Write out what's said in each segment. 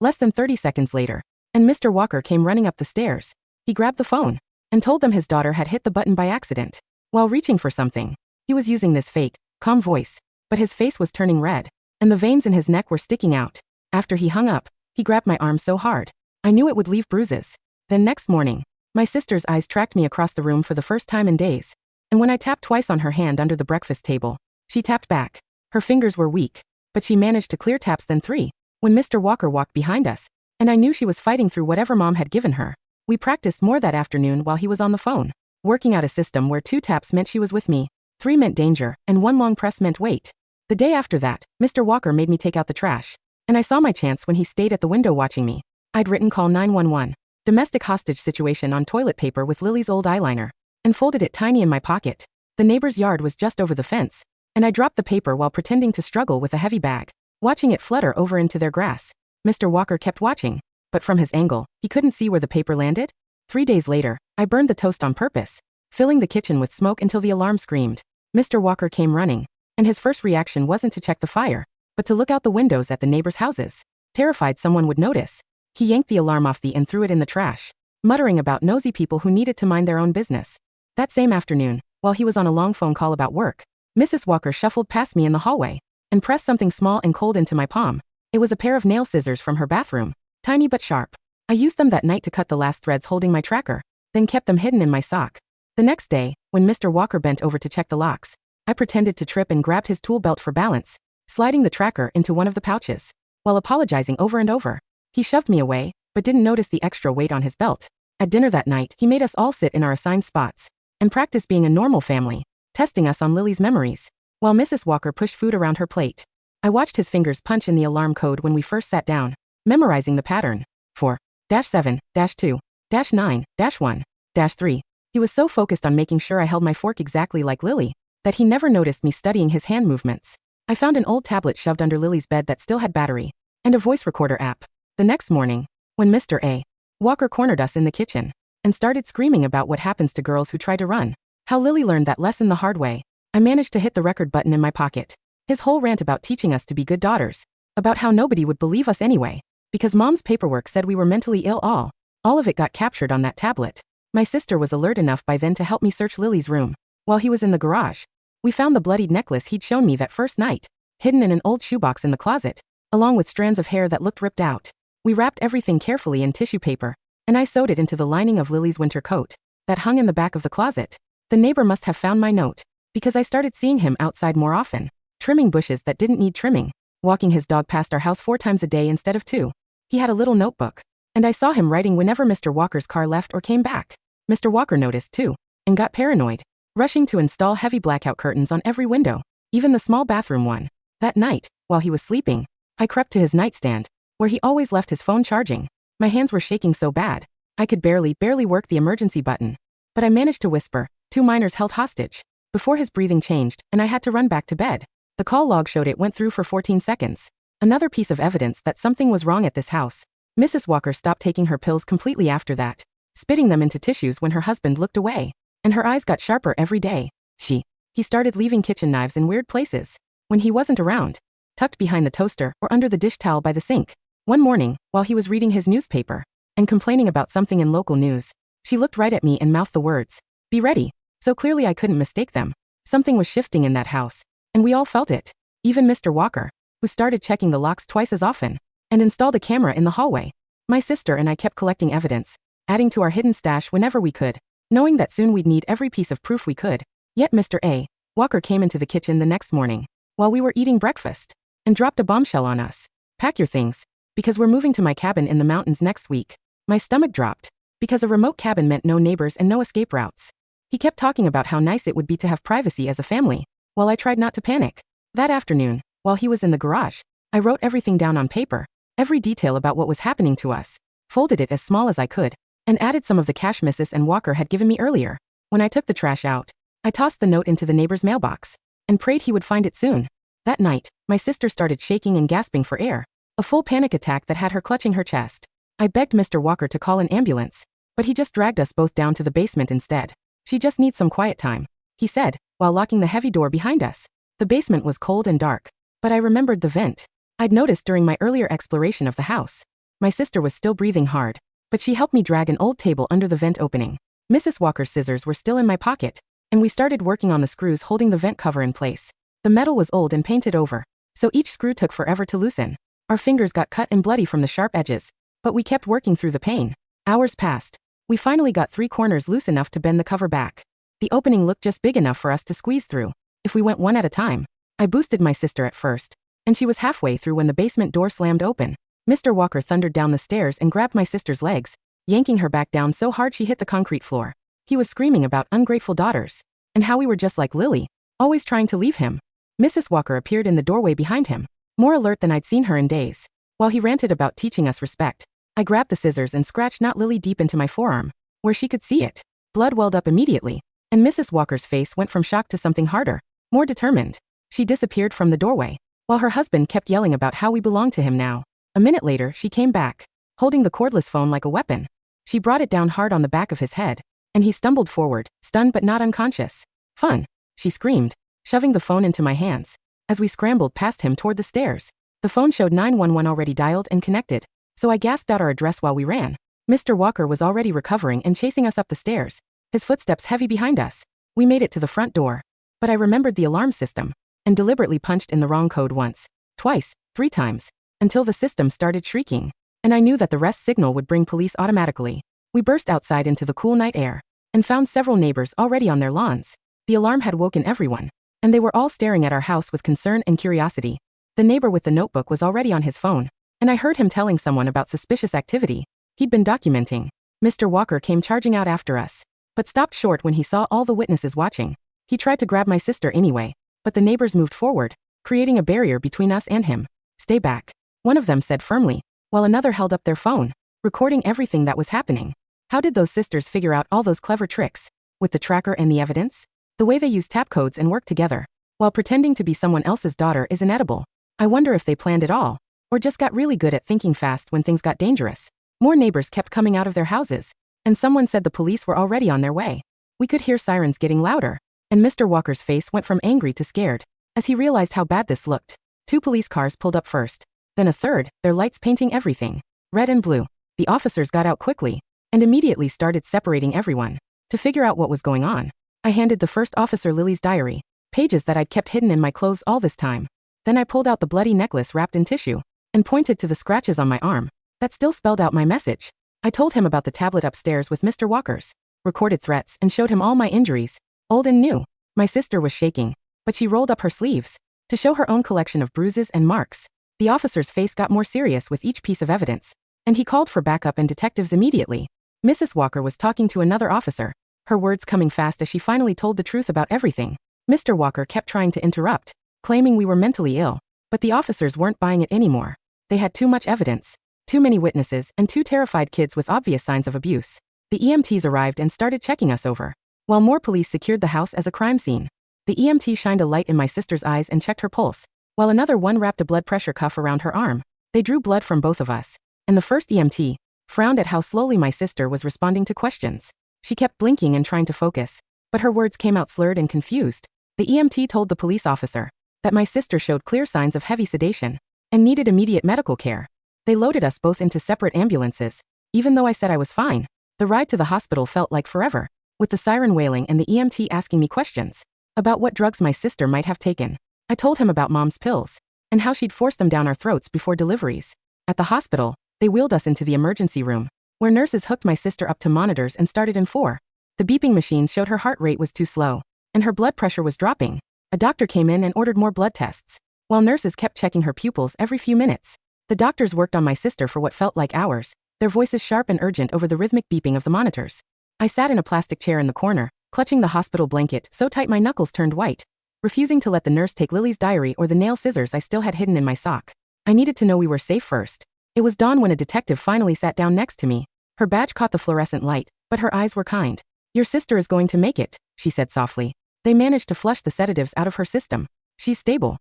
Less than 30 seconds later, and Mr. Walker came running up the stairs. He grabbed the phone and told them his daughter had hit the button by accident while reaching for something. He was using this fake, calm voice, but his face was turning red, and the veins in his neck were sticking out. After he hung up, he grabbed my arm so hard, I knew it would leave bruises. Then next morning, my sister's eyes tracked me across the room for the first time in days. And when I tapped twice on her hand under the breakfast table, she tapped back. Her fingers were weak, but she managed to clear taps then 3. When Mr. Walker walked behind us, and I knew she was fighting through whatever Mom had given her. We practiced more that afternoon while he was on the phone, working out a system where 2 taps meant she was with me, 3 meant danger, and 1 long press meant wait. The day after that, Mr. Walker made me take out the trash, and I saw my chance when he stayed at the window watching me. I'd written call 911, domestic hostage situation on toilet paper with Lily's old eyeliner, and folded it tiny in my pocket. The neighbor's yard was just over the fence, and I dropped the paper while pretending to struggle with a heavy bag, watching it flutter over into their grass. Mr. Walker kept watching, but from his angle, he couldn't see where the paper landed. 3 days later, I burned the toast on purpose, filling the kitchen with smoke until the alarm screamed. Mr. Walker came running, and his first reaction wasn't to check the fire, but to look out the windows at the neighbors' houses. Terrified someone would notice, he yanked the alarm off and threw it in the trash, muttering about nosy people who needed to mind their own business. That same afternoon, while he was on a long phone call about work, Mrs. Walker shuffled past me in the hallway and pressed something small and cold into my palm. It was a pair of nail scissors from her bathroom, tiny but sharp. I used them that night to cut the last threads holding my tracker, then kept them hidden in my sock. The next day, when Mr. Walker bent over to check the locks, I pretended to trip and grabbed his tool belt for balance, sliding the tracker into one of the pouches. While apologizing over and over, he shoved me away, but didn't notice the extra weight on his belt. At dinner that night, he made us all sit in our assigned spots and practice being a normal family, testing us on Lily's memories, while Mrs. Walker pushed food around her plate. I watched his fingers punch in the alarm code when we first sat down, memorizing the pattern. 4-7-2-9-1-3. He was so focused on making sure I held my fork exactly like Lily that he never noticed me studying his hand movements. I found an old tablet shoved under Lily's bed that still had battery, and a voice recorder app. The next morning, when Mr. A. Walker cornered us in the kitchen and started screaming about what happens to girls who try to run, how Lily learned that lesson the hard way, I managed to hit the record button in my pocket. His whole rant about teaching us to be good daughters, about how nobody would believe us anyway, because Mom's paperwork said we were mentally ill, all of it got captured on that tablet. My sister was alert enough by then to help me search Lily's room. While he was in the garage, we found the bloodied necklace he'd shown me that first night, hidden in an old shoebox in the closet, along with strands of hair that looked ripped out. We wrapped everything carefully in tissue paper, and I sewed it into the lining of Lily's winter coat that hung in the back of the closet. The neighbor must have found my note, because I started seeing him outside more often, trimming bushes that didn't need trimming, walking his dog past our house 4 times a day instead of 2. He had a little notebook, and I saw him writing whenever Mr. Walker's car left or came back. Mr. Walker noticed too, and got paranoid, rushing to install heavy blackout curtains on every window, even the small bathroom one. That night, while he was sleeping, I crept to his nightstand, where he always left his phone charging. My hands were shaking so bad, I could barely work the emergency button. But I managed to whisper, 2 minors held hostage, before his breathing changed, and I had to run back to bed. The call log showed it went through for 14 seconds. Another piece of evidence that something was wrong at this house. Mrs. Walker stopped taking her pills completely after that, spitting them into tissues when her husband looked away, and her eyes got sharper every day. He started leaving kitchen knives in weird places when he wasn't around, tucked behind the toaster or under the dish towel by the sink. One morning, while he was reading his newspaper and complaining about something in local news, she looked right at me and mouthed the words, "Be ready." So clearly I couldn't mistake them. Something was shifting in that house, and we all felt it. Even Mr. Walker, who started checking the locks twice as often and installed a camera in the hallway. My sister and I kept collecting evidence, adding to our hidden stash whenever we could, knowing that soon we'd need every piece of proof we could. Yet Mr. A. Walker came into the kitchen the next morning, while we were eating breakfast, and dropped a bombshell on us. "Pack your things, because we're moving to my cabin in the mountains next week." My stomach dropped, because a remote cabin meant no neighbors and no escape routes. He kept talking about how nice it would be to have privacy as a family, while I tried not to panic. That afternoon, while he was in the garage, I wrote everything down on paper, every detail about what was happening to us, folded it as small as I could, and added some of the cash Mrs. and Walker had given me earlier. When I took the trash out, I tossed the note into the neighbor's mailbox and prayed he would find it soon. That night, my sister started shaking and gasping for air, a full panic attack that had her clutching her chest. I begged Mr. Walker to call an ambulance, but he just dragged us both down to the basement instead. "She just needs some quiet time," he said, while locking the heavy door behind us. The basement was cold and dark, but I remembered the vent I'd noticed during my earlier exploration of the house. My sister was still breathing hard, but she helped me drag an old table under the vent opening. Mrs. Walker's scissors were still in my pocket, and we started working on the screws holding the vent cover in place. The metal was old and painted over, so each screw took forever to loosen. Our fingers got cut and bloody from the sharp edges, but we kept working through the pain. Hours passed. We finally got 3 corners loose enough to bend the cover back. The opening looked just big enough for us to squeeze through, if we went one at a time. I boosted my sister at first, and she was halfway through when the basement door slammed open. Mr. Walker thundered down the stairs and grabbed my sister's legs, yanking her back down so hard she hit the concrete floor. He was screaming about ungrateful daughters, and how we were just like Lily, always trying to leave him. Mrs. Walker appeared in the doorway behind him, more alert than I'd seen her in days. While he ranted about teaching us respect, I grabbed the scissors and scratched not Lily deep into my forearm, where she could see it. Blood welled up immediately, and Mrs. Walker's face went from shock to something harder, more determined. She disappeared from the doorway, while her husband kept yelling about how we belonged to him now. A minute later, she came back, holding the cordless phone like a weapon. She brought it down hard on the back of his head, and he stumbled forward, stunned but not unconscious. "Fun," she screamed, shoving the phone into my hands. As we scrambled past him toward the stairs, the phone showed 911 already dialed and connected, so I gasped out our address while we ran. Mr. Walker was already recovering and chasing us up the stairs, his footsteps heavy behind us. We made it to the front door, but I remembered the alarm system, and deliberately punched in the wrong code once, twice, 3 times, until the system started shrieking, and I knew that the rest signal would bring police automatically. We burst outside into the cool night air, and found several neighbors already on their lawns. The alarm had woken everyone, and they were all staring at our house with concern and curiosity. The neighbor with the notebook was already on his phone, and I heard him telling someone about suspicious activity he'd been documenting. Mr. Walker came charging out after us, but stopped short when he saw all the witnesses watching. He tried to grab my sister anyway, but the neighbors moved forward, creating a barrier between us and him. "Stay back," one of them said firmly, while another held up their phone, recording everything that was happening. How did those sisters figure out all those clever tricks? With the tracker and the evidence? The way they use tap codes and work together, while pretending to be someone else's daughter, is inedible. I wonder if they planned it all, or just got really good at thinking fast when things got dangerous. More neighbors kept coming out of their houses, and someone said the police were already on their way. We could hear sirens getting louder, and Mr. Walker's face went from angry to scared, as he realized how bad this looked. 2 police cars pulled up first, then a third, their lights painting everything red and blue. The officers got out quickly, and immediately started separating everyone. To figure out what was going on, I handed the first officer Lily's diary, pages that I'd kept hidden in my clothes all this time. Then I pulled out the bloody necklace wrapped in tissue, and pointed to the scratches on my arm. That still spelled out my message. I told him about the tablet upstairs with Mr. Walker's recorded threats and showed him all my injuries, old and new. My sister was shaking, but she rolled up her sleeves to show her own collection of bruises and marks. The officer's face got more serious with each piece of evidence, and he called for backup and detectives immediately. Mrs. Walker was talking to another officer, her words coming fast as she finally told the truth about everything. Mr. Walker kept trying to interrupt, claiming we were mentally ill, but the officers weren't buying it anymore. They had too much evidence, too many witnesses, and 2 terrified kids with obvious signs of abuse. The EMTs arrived and started checking us over, while more police secured the house as a crime scene. The EMT shined a light in my sister's eyes and checked her pulse, while another one wrapped a blood pressure cuff around her arm. They drew blood from both of us, and the first EMT frowned at how slowly my sister was responding to questions. She kept blinking and trying to focus, but her words came out slurred and confused. The EMT told the police officer that my sister showed clear signs of heavy sedation and needed immediate medical care. They loaded us both into separate ambulances. Even though I said I was fine, the ride to the hospital felt like forever, with the siren wailing and the EMT asking me questions about what drugs my sister might have taken. I told him about Mom's pills and how she'd forced them down our throats before deliveries. At the hospital, they wheeled us into the emergency room, where nurses hooked my sister up to monitors and started in 4. The beeping machines showed her heart rate was too slow, and her blood pressure was dropping. A doctor came in and ordered more blood tests, while nurses kept checking her pupils every few minutes. The doctors worked on my sister for what felt like hours, their voices sharp and urgent over the rhythmic beeping of the monitors. I sat in a plastic chair in the corner, clutching the hospital blanket so tight my knuckles turned white, refusing to let the nurse take Lily's diary or the nail scissors I still had hidden in my sock. I needed to know we were safe first. It was dawn when a detective finally sat down next to me. Her badge caught the fluorescent light, but her eyes were kind. "Your sister is going to make it," she said softly. "They managed to flush the sedatives out of her system. She's stable."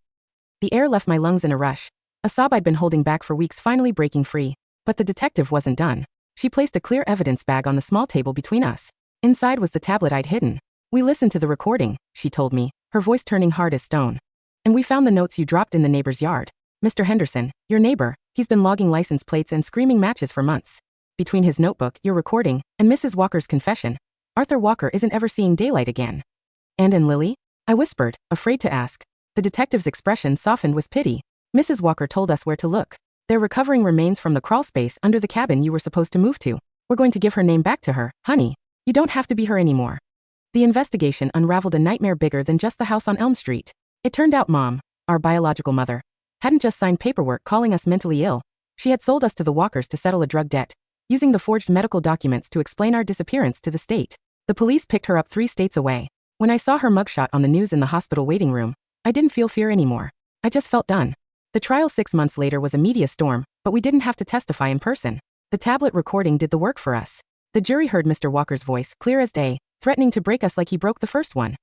The air left my lungs in a rush, a sob I'd been holding back for weeks finally breaking free. But the detective wasn't done. She placed a clear evidence bag on the small table between us. Inside was the tablet I'd hidden. "We listened to the recording," she told me, her voice turning hard as stone. "And we found the notes you dropped in the neighbor's yard. Mr. Henderson, your neighbor, He's been logging license plates and screaming matches for months. Between his notebook, your recording, and Mrs. Walker's confession, Arthur Walker isn't ever seeing daylight again. And Lily? I whispered, afraid to ask. The detective's expression softened with pity. Mrs. Walker told us where to look. They're recovering remains from the crawlspace under the cabin you were supposed to move to. We're going to give her name back to her, honey. You don't have to be her anymore. The investigation unraveled a nightmare bigger than just the house on Elm Street. It turned out Mom, our biological mother, hadn't just signed paperwork calling us mentally ill. She had sold us to the Walkers to settle a drug debt, using the forged medical documents to explain our disappearance to the state. The police picked her up 3 states away. When I saw her mugshot on the news in the hospital waiting room, I didn't feel fear anymore. I just felt done. The trial 6 months later was a media storm, but we didn't have to testify in person. The tablet recording did the work for us. The jury heard Mr. Walker's voice, clear as day, threatening to break us like he broke the first one.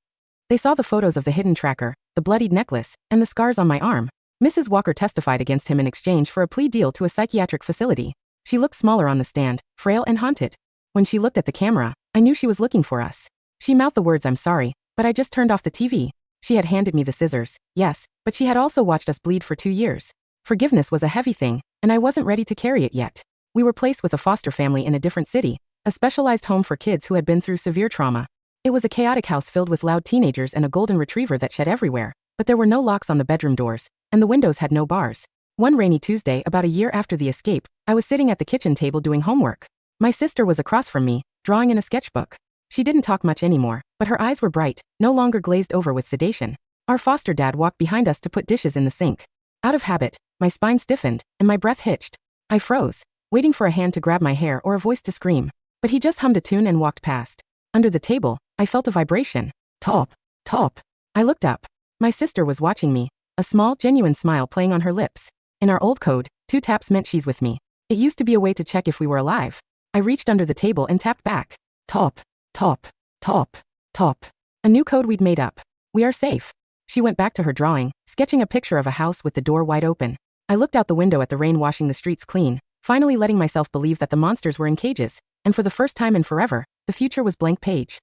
They saw the photos of the hidden tracker, the bloodied necklace, and the scars on my arm. Mrs. Walker testified against him in exchange for a plea deal to a psychiatric facility. She looked smaller on the stand, frail and haunted. When she looked at the camera, I knew she was looking for us. She mouthed the words, "I'm sorry, but I just turned off the TV." She had handed me the scissors, yes, but she had also watched us bleed for 2 years. Forgiveness was a heavy thing, and I wasn't ready to carry it yet. We were placed with a foster family in a different city, a specialized home for kids who had been through severe trauma. It was a chaotic house filled with loud teenagers and a golden retriever that shed everywhere, but there were no locks on the bedroom doors, and the windows had no bars. One rainy Tuesday, about a year after the escape, I was sitting at the kitchen table doing homework. My sister was across from me, drawing in a sketchbook. She didn't talk much anymore, but her eyes were bright, no longer glazed over with sedation. Our foster dad walked behind us to put dishes in the sink. Out of habit, my spine stiffened, and my breath hitched. I froze, waiting for a hand to grab my hair or a voice to scream. But he just hummed a tune and walked past. Under the table, I felt a vibration. Top, top. I looked up. My sister was watching me, a small, genuine smile playing on her lips. In our old code, 2 taps meant she's with me. It used to be a way to check if we were alive. I reached under the table and tapped back. Top, top, top, top. A new code we'd made up. We are safe. She went back to her drawing, sketching a picture of a house with the door wide open. I looked out the window at the rain washing the streets clean, finally letting myself believe that the monsters were in cages, and for the first time in forever, the future was blank page.